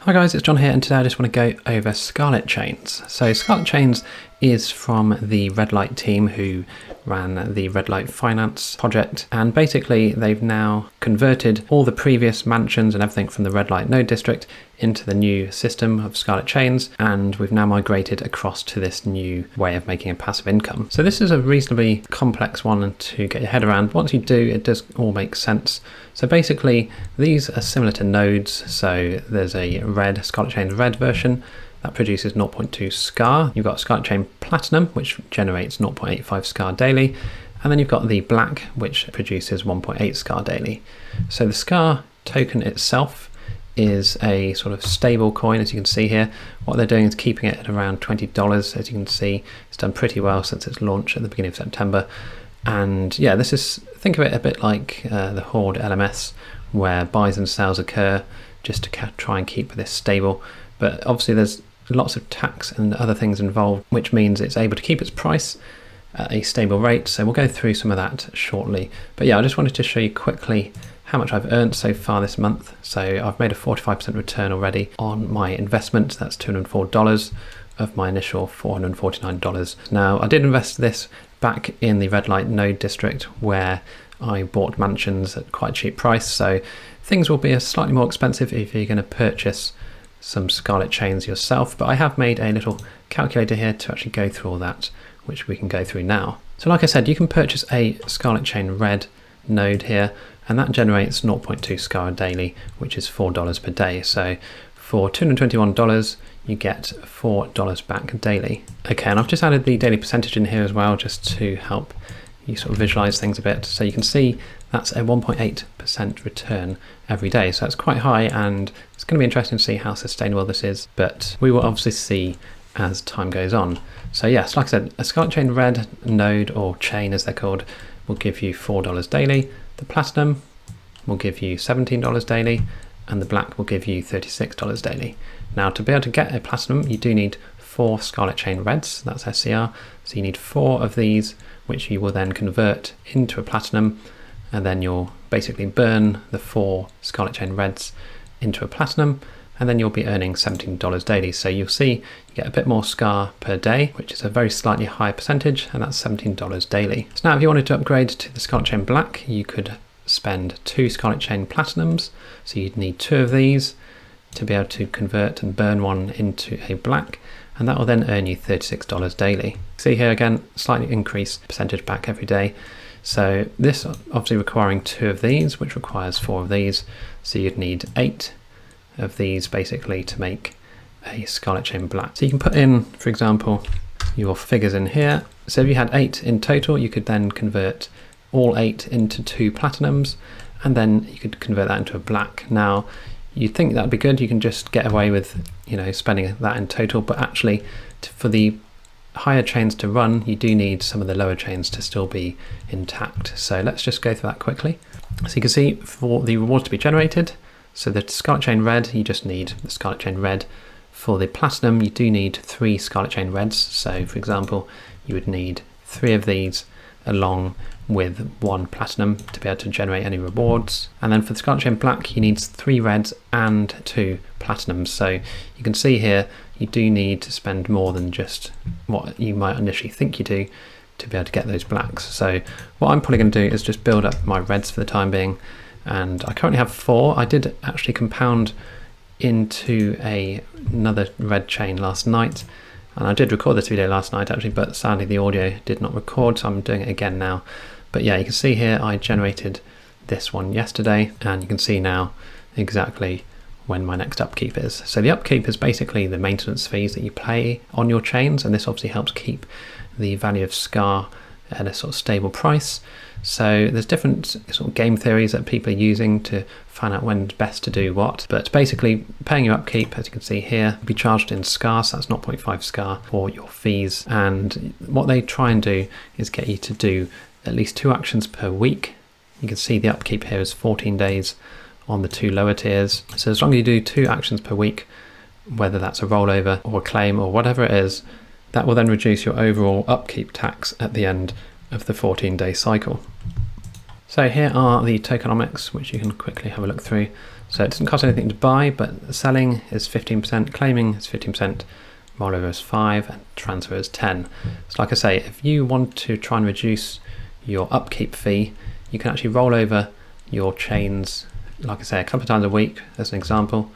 Hi guys, it's John here, and today I just want to go over Scarlet Chains. So Scarlet Chains is from the Redlight team who ran the Redlight Finance project, and basically they've now converted all the previous mansions and everything from the Redlight node district into the new system of Scarlet Chains, and we've now migrated across to this new way of making a passive income. So this is a reasonably complex one to get your head around. Once you do, it does all make sense. So basically these are similar to nodes. So there's a Scarlet Chains Red version that produces 0.2 SCAR. You've got Scarlet Chain Platinum, which generates 0.85 SCAR daily. And then you've got the Black, which produces 1.8 SCAR daily. So the SCAR token itself is a sort of stable coin, as you can see here. What they're doing is keeping it at around $20. As you can see, it's done pretty well since its launch at the beginning of September. And yeah, this is, think of it a bit like the Horde LMS, where buys and sells occur just to try and keep this stable. But obviously there's lots of tax and other things involved, which means it's able to keep its price at a stable rate. So we'll go through some of that shortly. But yeah, I just wanted to show you quickly how much I've earned so far this month. So I've made a 45% return already on my investment. That's $204 of my initial $449. Now, I did invest this back in the Redlight node district where I bought mansions at quite a cheap price. So things will be slightly more expensive if you're going to purchase some Scarlet Chains yourself, but I have made a little calculator here to actually go through all that, which we can go through now. So like I said, you can purchase a Scarlet Chain Red node here, and that generates 0.2 SCAR daily, which is $4 per day. So for $221, you get $4 back daily. Okay, and I've just added the daily percentage in here as well, just to help you sort of visualize things a bit. So you can see that's a 1.8% return every day. So that's quite high, and it's going to be interesting to see how sustainable this is, but we will obviously see as time goes on. So yes, like I said, a Scarlet Chain Red node, or chain as they're called, will give you $4 daily. The Platinum will give you $17 daily, and the Black will give you $36 daily. Now, to be able to get a Platinum, you do need 4 Scarlet Chain Reds, that's SCR. So you need 4 of these, which you will then convert into a Platinum, and then you'll basically burn the 4 Scarlet Chain Reds into a Platinum, and then you'll be earning $17 daily. So you'll see you get a bit more SCAR per day, which is a very slightly higher percentage, and that's $17 daily. So now if you wanted to upgrade to the Scarlet Chain Black, you could spend 2 Scarlet Chain Platinums. So you'd need 2 of these to be able to convert and burn one into a Black, and that will then earn you $36 daily. See here again, slightly increased percentage back every day. So this obviously requiring 2 of these, which requires 4 of these. So you'd need 8 of these basically to make a Scarlet Chain Black. So you can put in, for example, your figures in here. So if you had 8 in total, you could then convert all 8 into 2 Platinums, and then you could convert that into a Black. Now, you'd think that'd be good. You can just get away with, you know, spending that in total, but actually for the higher chains to run, you do need some of the lower chains to still be intact. So let's just go through that quickly. So you can see for the rewards to be generated, so the Scarlet Chain Red, you just need the Scarlet Chain Red. For the Platinum, you do need 3 Scarlet Chain Reds. So for example, you would need 3 of these along with 1 Platinum to be able to generate any rewards. And then for the Scarlet Chain Black, you need 3 Reds and 2 Platinums. So you can see here, you do need to spend more than just what you might initially think you do to be able to get those Blacks. So what I'm probably going to do is just build up my Reds for the time being. And I currently have 4. I did actually compound into another red chain last night. And I did record this video last night actually, but sadly the audio did not record, so I'm doing it again now. But yeah, you can see here I generated this one yesterday, and you can see now exactly when my next upkeep is. So the upkeep is basically the maintenance fees that you pay on your chains, and this obviously helps keep the value of SCAR at a sort of stable price. So there's different sort of game theories that people are using to find out when it's best to do what, but basically paying your upkeep, as you can see here, will be charged in SCAR, so that's 0.5 SCAR for your fees. And what they try and do is get you to do at least 2 actions per week. You can see the upkeep here is 14 days on the 2 lower tiers. So as long as you do 2 actions per week, whether that's a rollover or a claim or whatever it is, that will then reduce your overall upkeep tax at the end of the 14-day cycle. So here are the tokenomics, which you can quickly have a look through. So it doesn't cost anything to buy, but selling is 15%, claiming is 15%, rollover is 5%, and transfer is 10%. So like I say, if you want to try and reduce your upkeep fee, you can actually roll over your chains, like I say, a couple of times a week as an example,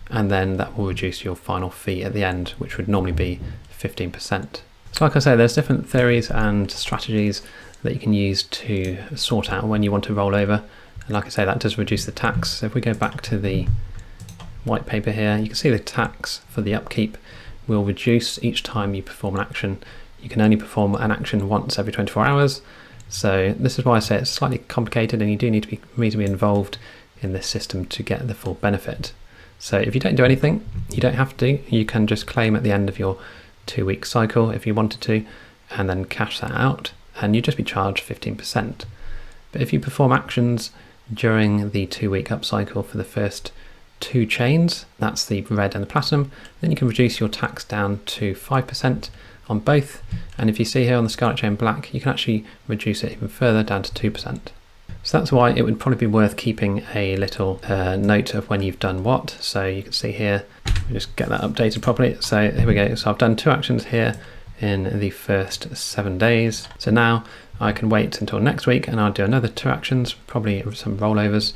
and then that will reduce your final fee at the end, which would normally be 15%. So like I say, there's different theories and strategies that you can use to sort out when you want to roll over. And like I say, that does reduce the tax. So if we go back to the white paper here, you can see the tax for the upkeep will reduce each time you perform an action. You can only perform an action once every 24 hours. So this is why I say it's slightly complicated, and you do need to be reasonably involved in this system to get the full benefit. So if you don't do anything, you don't have to. You can just claim at the end of your 2-week cycle if you wanted to, and then cash that out, and you'd just be charged 15%. But if you perform actions during the 2-week upcycle for the first 2 chains, that's the red and the platinum, then you can reduce your tax down to 5% on both. And if you see here on the Scarlet Chain black, you can actually reduce it even further down to 2%. So that's why it would probably be worth keeping a little note of when you've done what. So you can see here, we just get that updated properly. So here we go. So I've done 2 actions here in the first 7 days. So now I can wait until next week and I'll do another 2 actions, probably some rollovers,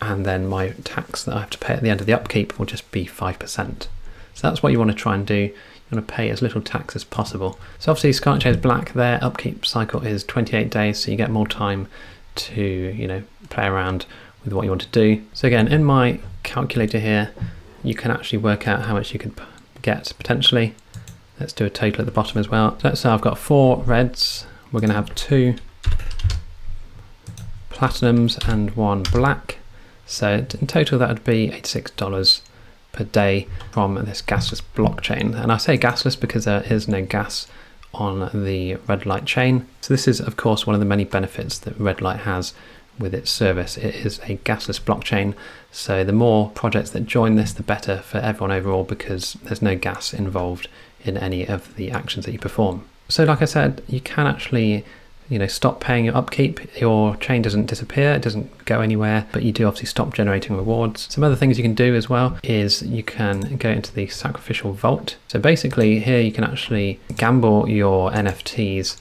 and then my tax that I have to pay at the end of the upkeep will just be 5%. So that's what you want to try and do. You want to pay as little tax as possible. So obviously Scarlet Chains black, their upkeep cycle is 28 days, so you get more time to play around with what you want to do. So again, in my calculator here, you can actually work out how much you could get potentially. Let's do a total at the bottom as well. So let's say I've got 4 reds, we're going to have 2 platinums and 1 black. So in total that would be $86 per day from this Gasless blockchain. And I say gasless because there is no gas on the Redlight chain. So this is of course one of the many benefits that Redlight has with its service. It is a gasless blockchain, so the more projects that join this, the better for everyone overall, because there's no gas involved in any of the actions that you perform. So like I said, you can actually stop paying your upkeep. Your chain doesn't disappear, it doesn't go anywhere, but you do obviously stop generating rewards. Some other things you can do as well is you can go into the Sacrificial Vault. So basically here you can actually gamble your NFTs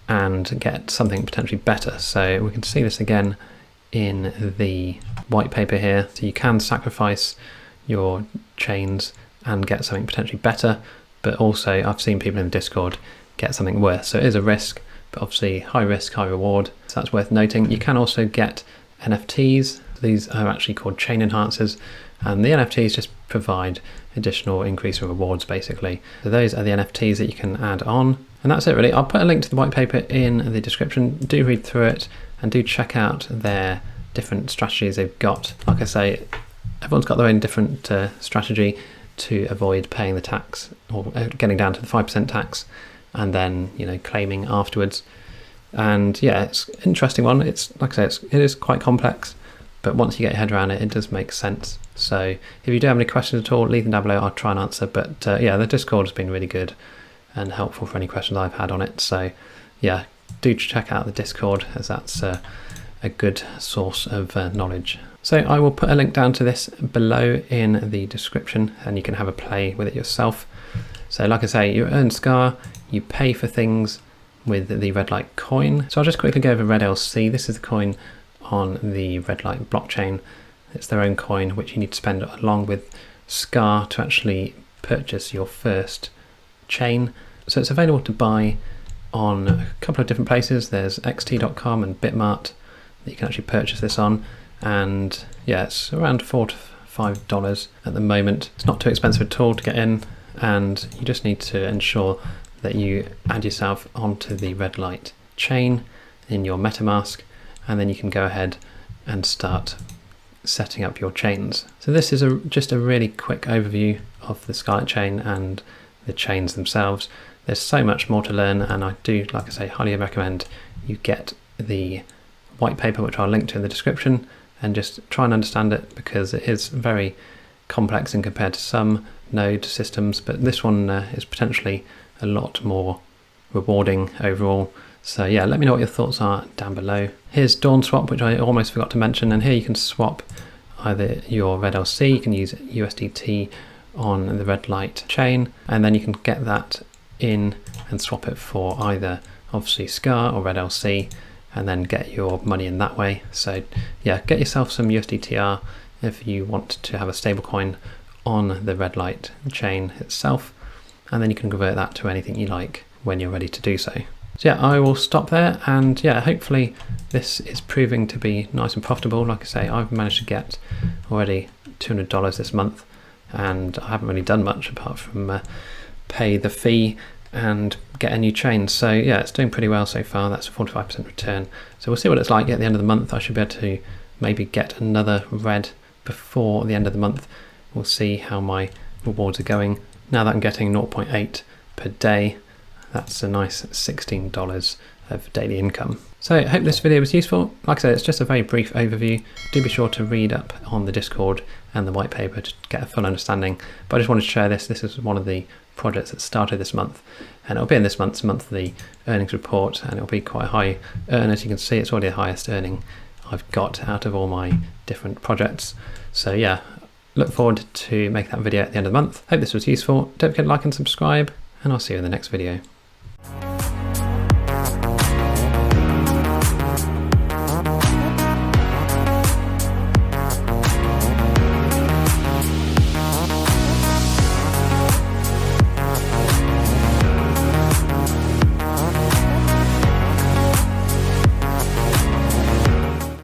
and get something potentially better. So we can see this again in the white paper here. So you can sacrifice your chains and get something potentially better, but also I've seen people in Discord get something worse. So it is a risk, but obviously high risk, high reward. So that's worth noting. You can also get NFTs. These are actually called chain enhancers, and the NFTs just provide additional increase in rewards basically. So those are the NFTs that you can add on. And that's it really. I'll put a link to the white paper in the description. Do read through it and do check out their different strategies they've got. Like I say, everyone's got their own different strategy to avoid paying the tax, or getting down to the 5% tax, and then claiming afterwards. And yeah, it's an interesting one. It's like I say, it is quite complex, but once you get your head around it, it does make sense. So if you do have any questions at all, leave them down below. I'll try and answer. But yeah, the Discord has been really good and helpful for any questions I've had on it. So yeah, do check out the Discord, as that's a good source of knowledge. So I will put a link down to this below in the description, and you can have a play with it yourself. So like I say, you earn Scar, you pay for things with the Redlight coin. So I'll just quickly go over REDLC. This is the coin on the Redlight blockchain. It's their own coin, which you need to spend along with Scar to actually purchase your first chain. So it's available to buy on a couple of different places. There's xt.com and Bitmart that you can actually purchase this on. And yeah, it's around $4 to $5 at the moment. It's not too expensive at all to get in, and you just need to ensure that you add yourself onto the Redlight chain in your MetaMask, and then you can go ahead and start setting up your chains. So this is just a really quick overview of the Scarlet chain and the chains themselves. There's so much more to learn, and I do, like I say, highly recommend you get the white paper, which I'll link to in the description, and just try and understand it, because it is very complex in compared to some node systems, but this one is potentially a lot more rewarding overall. So yeah, let me know what your thoughts are down below. Here's Dawnswap, which I almost forgot to mention, and here you can swap either your REDLC, you can use USDT on the Redlight chain, and then you can get that in and swap it for either obviously SCAR or REDLC, and then get your money in that way. So yeah, get yourself some USDTR if you want to have a stablecoin on the Redlight chain itself, and then you can convert that to anything you like when you're ready to do so. So yeah, I will stop there, and yeah, hopefully this is proving to be nice and profitable. Like I say, I've managed to get already $200 this month, and I haven't really done much apart from pay the fee and get a new chain. So yeah, it's doing pretty well so far. That's a 45% return. So we'll see what it's like at the end of the month. I should be able to maybe get another red before the end of the month. We'll see how my rewards are going. Now that I'm getting 0.8 per day, that's a nice $16 of daily income. So I hope this video was useful. Like I said, it's just a very brief overview. Do be sure to read up on the Discord and the white paper to get a full understanding. But I just wanted to share this. This is one of the projects that started this month, and it'll be in this month's monthly earnings report, and it'll be quite a high earn. As you can see, it's already the highest earning I've got out of all my different projects. So yeah, look forward to making that video at the end of the month. Hope this was useful. Don't forget to like and subscribe, and I'll see you in the next video.